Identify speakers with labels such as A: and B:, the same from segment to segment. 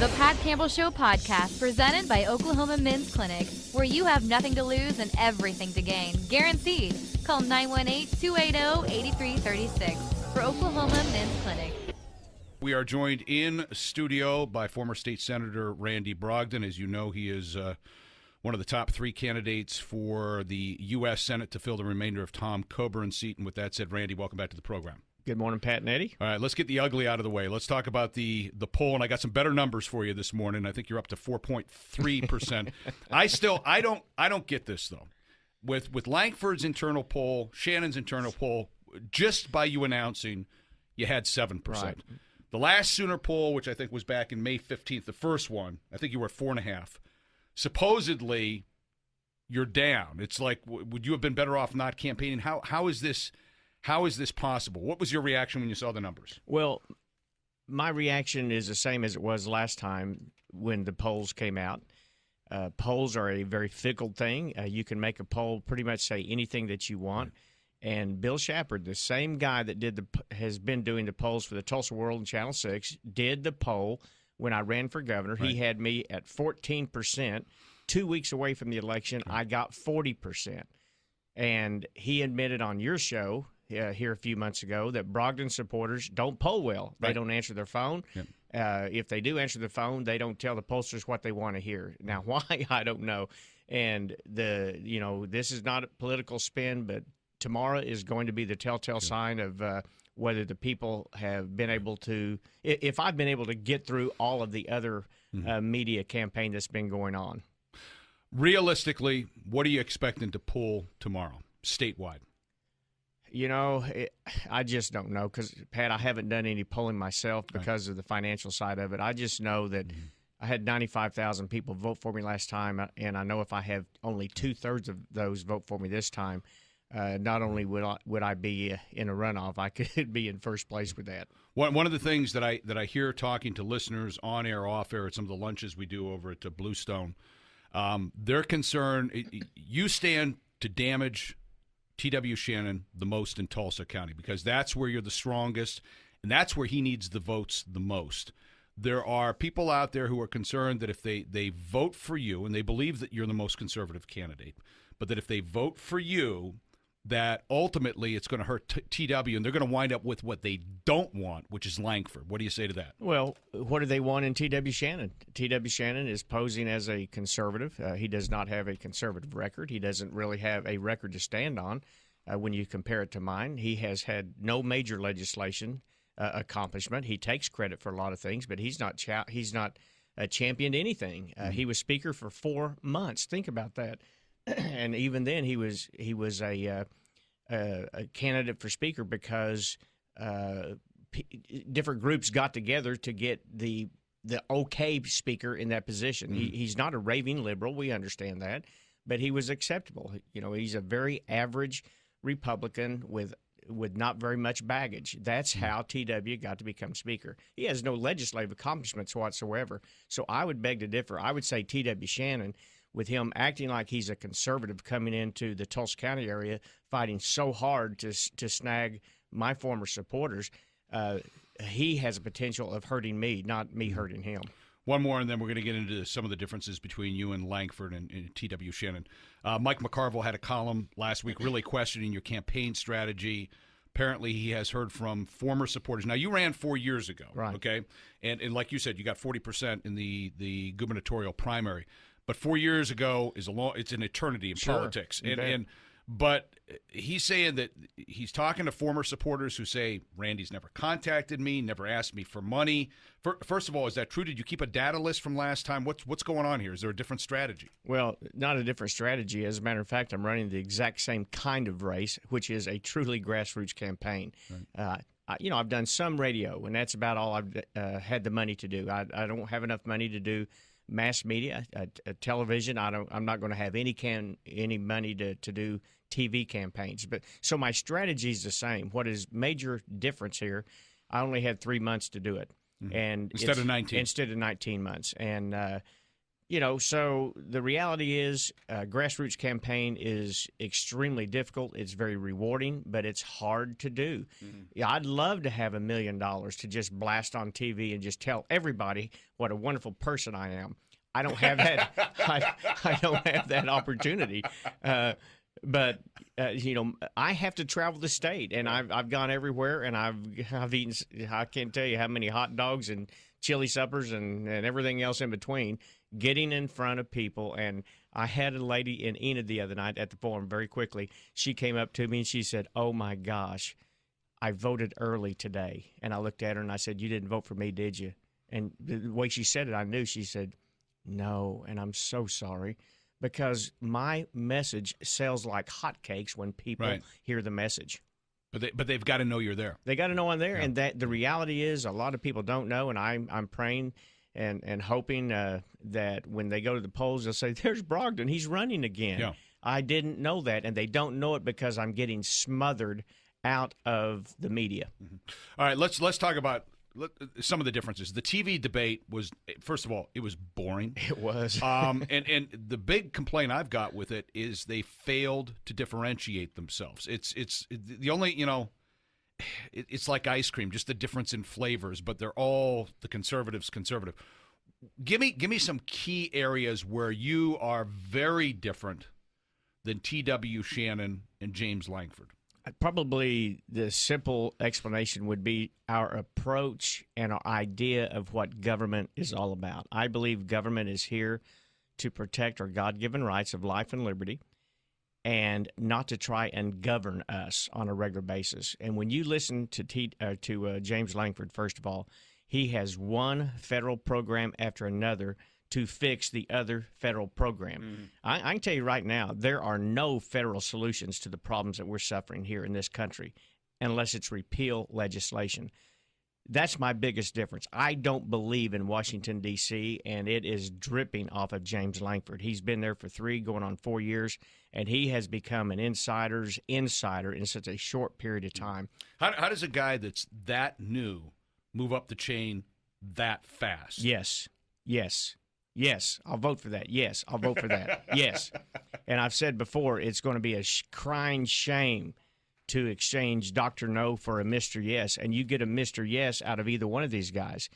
A: The Pat Campbell Show podcast, presented by Oklahoma Men's Clinic, where you have nothing to lose and everything to gain. Guaranteed. Call 918-280-8336 for Oklahoma Men's Clinic.
B: We are joined in studio by former state senator Randy Brogdon. As you know, he is one of the top three candidates for the U.S. Senate to fill the remainder of Tom Coburn's seat. And with that said, Randy, welcome back to the program.
C: Good morning, Pat and Eddie.
B: All right, let's get the ugly out of the way. Let's talk about the poll, and I got some better numbers for you this morning. I think you're up to 4.3%. I don't get this though. With Langford's internal poll, Shannon's internal poll, just by you announcing, you had 7%. Right. The last Sooner poll, which I think was back in May 15th, the first one, I think you were at 4.5%. Supposedly, you're down. It's like, would you have been better off not campaigning? How is this? How is this possible? What was your reaction when you saw the numbers?
C: Well, my reaction is the same as it was last time when the polls came out. Polls are a very fickle thing. You can make a poll pretty much say anything that you want. And Bill Shepard, the same guy that has been doing the polls for the Tulsa World and Channel 6, did the poll when I ran for governor. Right. He had me at 14%. 2 weeks away from the election, I got 40%. And he admitted on your show here a few months ago that Brogdon supporters don't poll well. They don't answer their phone. Yep. If they do answer the phone, they don't tell the pollsters what they want to hear. Now, why, I don't know. And this is not a political spin, but tomorrow is going to be the telltale sign of whether the people have been able to – if I've been able to get through all of the other media campaign that's been going on.
B: Realistically, what are you expecting to pull tomorrow, statewide?
C: I just don't know because, Pat, I haven't done any polling myself because of the financial side of it. I just know that I had 95,000 people vote for me last time, and I know if I have only 2/3 of those vote for me this time, not only would I be in a runoff, I could be in first place with that.
B: One of the things that I hear talking to listeners on air, off air, at some of the lunches we do over at Bluestone, they're concerned you stand to damage T.W. Shannon the most in Tulsa County because that's where you're the strongest and that's where he needs the votes the most. There are people out there who are concerned that if they vote for you, and they believe that you're the most conservative candidate, but that if they vote for you, that ultimately it's going to hurt TW, and they're going to wind up with what they don't want, which is Langford. What do you say to that?
C: Well, what do they want in T.W. Shannon? T.W. Shannon is posing as a conservative. He does not have a conservative record. He doesn't really have a record to stand on when you compare it to mine. He has had no major legislation accomplishment. He takes credit for a lot of things, but he's not championed anything. He was speaker for 4 months. Think about that. And even then, he was a candidate for speaker because different groups got together to get the okay speaker in that position. He's not a raving liberal. We understand that, but he was acceptable. He's a very average Republican with not very much baggage. That's how TW got to become speaker. He has no legislative accomplishments whatsoever. So I would beg to differ. I would say TW Shannon, with him acting like he's a conservative coming into the Tulsa County area, fighting so hard to snag my former supporters, he has a potential of hurting me, not me hurting him.
B: One more, and then we're going to get into some of the differences between you and Langford and T.W. Shannon. Mike McCarville had a column last week really questioning your campaign strategy. Apparently, he has heard from former supporters. Now, you ran 4 years ago,
C: right?
B: Okay, and like you said, you got 40% in the gubernatorial primary. But 4 years ago it's an eternity in politics. But he's saying that he's talking to former supporters who say, Randy's never contacted me, never asked me for money. First of all, is that true? Did you keep a data list from last time? What's going on here? Is there a different strategy?
C: Well, not a different strategy. As a matter of fact, I'm running the exact same kind of race, which is a truly grassroots campaign. Right. I've done some radio, and that's about all I've had the money to do. I don't have enough money to do mass media, television. I'm not going to have any money to do TV campaigns. But so my strategy is the same. What is major difference here? I only had 3 months to do it, and
B: instead of 19
C: months. And So the reality is grassroots campaign is extremely difficult. It's very rewarding, but it's hard to do. Yeah, I'd love to have $1 million to just blast on TV and just tell everybody what a wonderful person I am. I don't have that. I don't have that opportunity. But I have to travel the state, and I've gone everywhere, and I've eaten. I can't tell you how many hot dogs and chili suppers and everything else in between. Getting in front of people, and I had a lady in Enid the other night at the forum. Very quickly, she came up to me and she said, "Oh my gosh, I voted early today." And I looked at her and I said, "You didn't vote for me, did you?" And the way she said it, I knew. She said, "No," and I'm so sorry. Because my message sells like hotcakes when people hear the message.
B: But they've got to know you're there.
C: They got to know I'm there, and that the reality is a lot of people don't know, and I'm praying and hoping that when they go to the polls, they'll say, "There's Brogdon, he's running again."
B: Yeah.
C: I didn't know that, and they don't know it because I'm getting smothered out of the media.
B: All right, let's talk about some of the differences. The TV debate was, first of all, it was boring.
C: It was.
B: And the big complaint I've got with it is they failed to differentiate themselves. It's the only, it's like ice cream, just the difference in flavors, but they're all the conservative. Give me some key areas where you are very different than T.W. Shannon and James Langford.
C: Probably the simple explanation would be our approach and our idea of what government is all about. I believe government is here to protect our God-given rights of life and liberty and not to try and govern us on a regular basis. And when you listen to James Langford, first of all, he has one federal program after another to fix the other federal program. I can tell you right now, there are no federal solutions to the problems that we're suffering here in this country unless it's repeal legislation. That's my biggest difference. I don't believe in Washington, D.C., and it is dripping off of James Langford. He's been there for 3, going on 4 years, and he has become an insider's insider in such a short period of time.
B: How does a guy that's that new move up the chain that fast?
C: Yes, I'll vote for that. Yes, I'll vote for that. Yes. And I've said before, it's going to be a crying shame to exchange Dr. No for a Mr. Yes, and you get a Mr. Yes out of either one of these guys.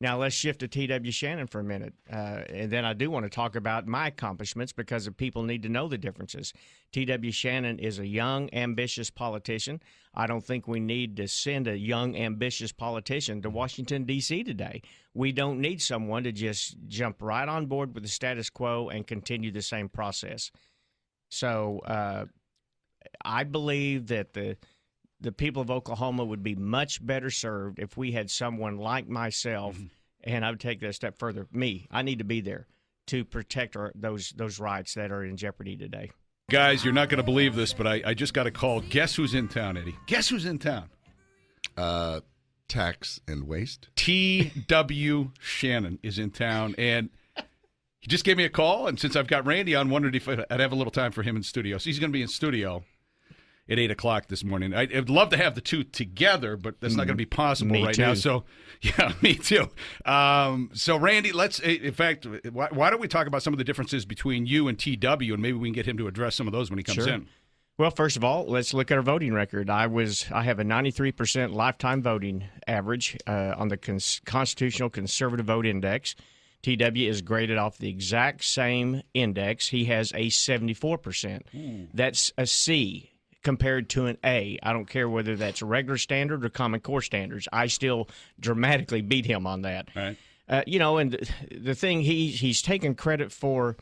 C: Now, let's shift to T.W. Shannon for a minute. And then I do want to talk about my accomplishments because people need to know the differences. T.W. Shannon is a young, ambitious politician. I don't think we need to send a young, ambitious politician to Washington, D.C. today. We don't need someone to just jump right on board with the status quo and continue the same process. So I believe that the people of Oklahoma would be much better served if we had someone like myself, and I would take that a step further. I need to be there to protect those rights that are in jeopardy today.
B: Guys, you're not going to believe this, but I just got a call. Guess who's in town, Eddie? Guess who's in town?
D: Tax and waste.
B: T.W. Shannon is in town, and he just gave me a call, and since I've got Randy on, wondered if I'd have a little time for him in studio. So he's going to be in studio at 8 o'clock this morning. I'd love to have the two together, but that's not going to be possible right now. So, yeah, me too. So, Randy, in fact, why don't we talk about some of the differences between you and TW, and maybe we can get him to address some of those when he comes in.
C: Well, first of all, let's look at our voting record. I have a 93% lifetime voting average on the Constitutional Conservative Vote Index. TW is graded off the exact same index. He has a 74%. That's a C compared to an A. I don't care whether that's regular standard or Common Core standards. I still dramatically beat him on that.
B: Right.
C: And the thing, he's taken credit for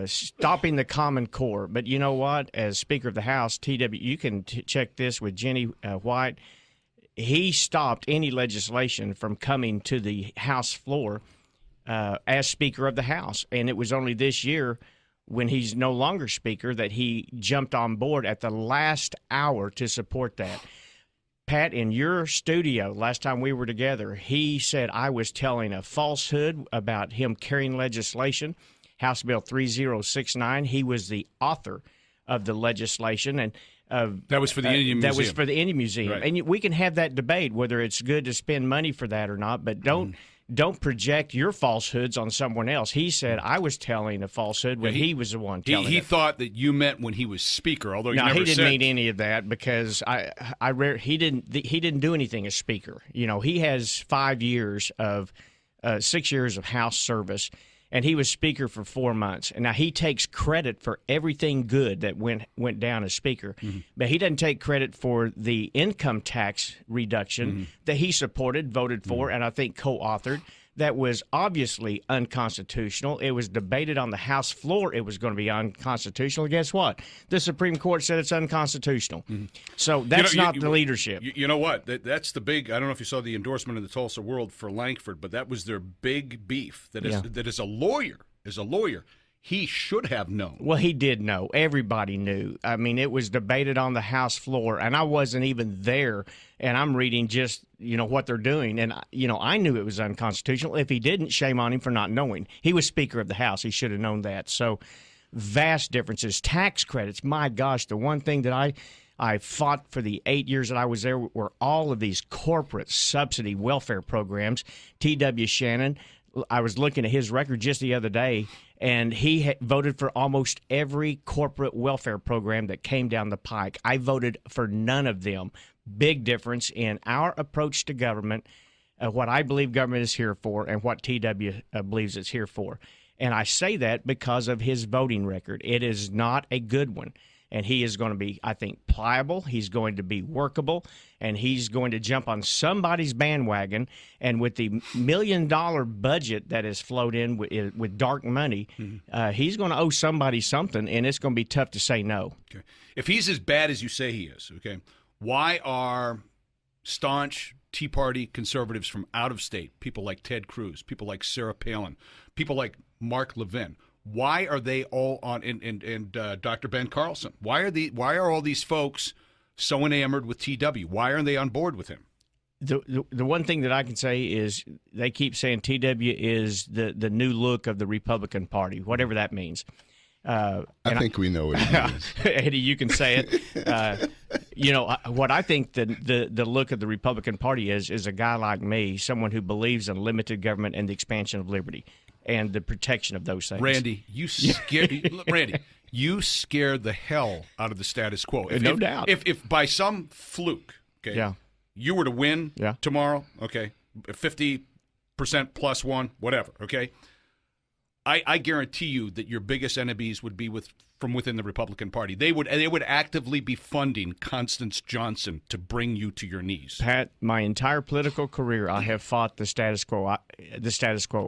C: stopping the Common Core. But you know what? As Speaker of the House, TW, you can check this with Jenny White. He stopped any legislation from coming to the House floor as Speaker of the House. And it was only this year, when he's no longer Speaker, that he jumped on board at the last hour to support that. Pat, in your studio, last time we were together, he said I was telling a falsehood about him carrying legislation, House Bill 3069. He was the author of the legislation, and
B: that was for the Indian Museum.
C: That was for the Indian Museum.
B: Right.
C: And we can have that debate, whether it's good to spend money for that or not, but don't don't project your falsehoods on someone else. He said I was telling a falsehood when he was the one telling
B: he
C: it.
B: thought that you meant when he was speaker, although you
C: no,
B: never
C: he didn't
B: said.
C: mean any of that because he didn't do anything as speaker. You know, he has 5 years of 6 years of House service, and he was speaker for 4 months. And now he takes credit for everything good that went down as speaker, but he doesn't take credit for the income tax reduction that he supported, voted for, and I think co-authored. That was obviously unconstitutional. It was debated on the House floor. It was going to be unconstitutional. Guess what? The Supreme Court said it's unconstitutional. So that's not the leadership.
B: You know what? That's the big. I don't know if you saw the endorsement of the Tulsa World for Lankford, but that was their big beef. That is a lawyer, he should have known.
C: Well, he did know. Everybody knew. I mean, it was debated on the House floor, and I wasn't even there. And I'm reading just, what they're doing. And, I knew it was unconstitutional. If he didn't, shame on him for not knowing. He was Speaker of the House. He should have known that. So vast differences. Tax credits. My gosh, the one thing that I fought for the 8 years that I was there were all of these corporate subsidy welfare programs. T.W. Shannon, I was looking at his record just the other day, and he voted for almost every corporate welfare program that came down the pike. I voted for none of them. Big difference in our approach to government, what I believe government is here for, and what TW believes it's here for. And I say that because of his voting record. It is not a good one. And he is going to be, I think, pliable. He's going to be workable, and he's going to jump on somebody's bandwagon. And with the $1 million budget that has flowed in with dark money, he's going to owe somebody something, and it's going to be tough to say no.
B: Okay. If he's as bad as you say he is, okay, why are staunch Tea Party conservatives from out of state, people like Ted Cruz, people like Sarah Palin, people like Mark Levin, why are they all on? And Dr. Ben Carlson, why are all these folks so enamored with TW? Why aren't they on board with him?
C: The one thing that I can say is they keep saying TW is the new look of the Republican Party, whatever that means.
D: I think we know what it means.
C: Eddie, you can say it. What I think the look of the Republican Party is a guy like me, someone who believes in limited government and the expansion of liberty and the protection of those things.
B: Randy, you scared the hell out of the status quo.
C: No doubt.
B: If by some fluke, okay, you were to win tomorrow, okay, 50% plus one, whatever, okay, I guarantee you that your biggest enemies would be from within the Republican Party. They would actively be funding Constance Johnson to bring you to your knees.
C: Pat, my entire political career, I have fought the status quo.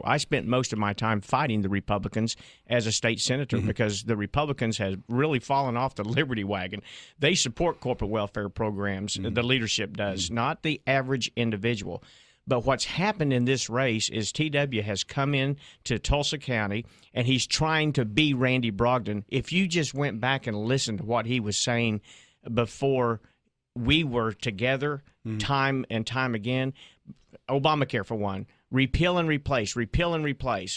C: I spent most of my time fighting the Republicans as a state senator because the Republicans have really fallen off the liberty wagon. They support corporate welfare programs. The leadership does, not the average individual. But what's happened in this race is TW has come in to Tulsa County, and he's trying to be Randy Brogdon. If you just went back and listened to what he was saying before we were together time and time again, Obamacare for one, repeal and replace.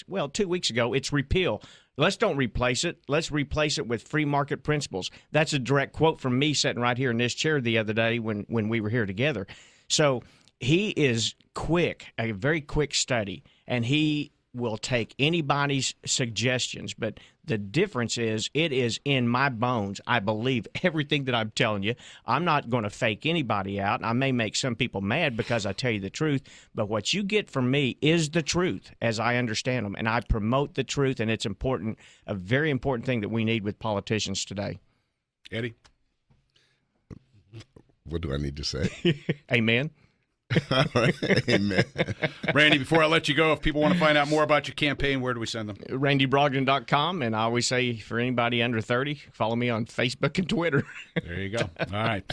C: Well, 2 weeks ago, it's repeal. Let's don't replace it. Let's replace it with free market principles. That's a direct quote from me sitting right here in this chair the other day when we were here together. So he is quick, a very quick study, and he will take anybody's suggestions. But the difference is it is in my bones. I believe everything that I'm telling you. I'm not going to fake anybody out. I may make some people mad because I tell you the truth, but what you get from me is the truth as I understand them, and I promote the truth, and it's important, a very important thing that we need with politicians today.
B: Eddie?
D: What do I need to say?
C: Amen.
D: All right. Amen.
B: Randy, before I let you go, if people want to find out more about your campaign, where do we send them?
C: RandyBrogdon.com, and I always say for anybody under 30, follow me on Facebook and Twitter.
B: There you go. All right.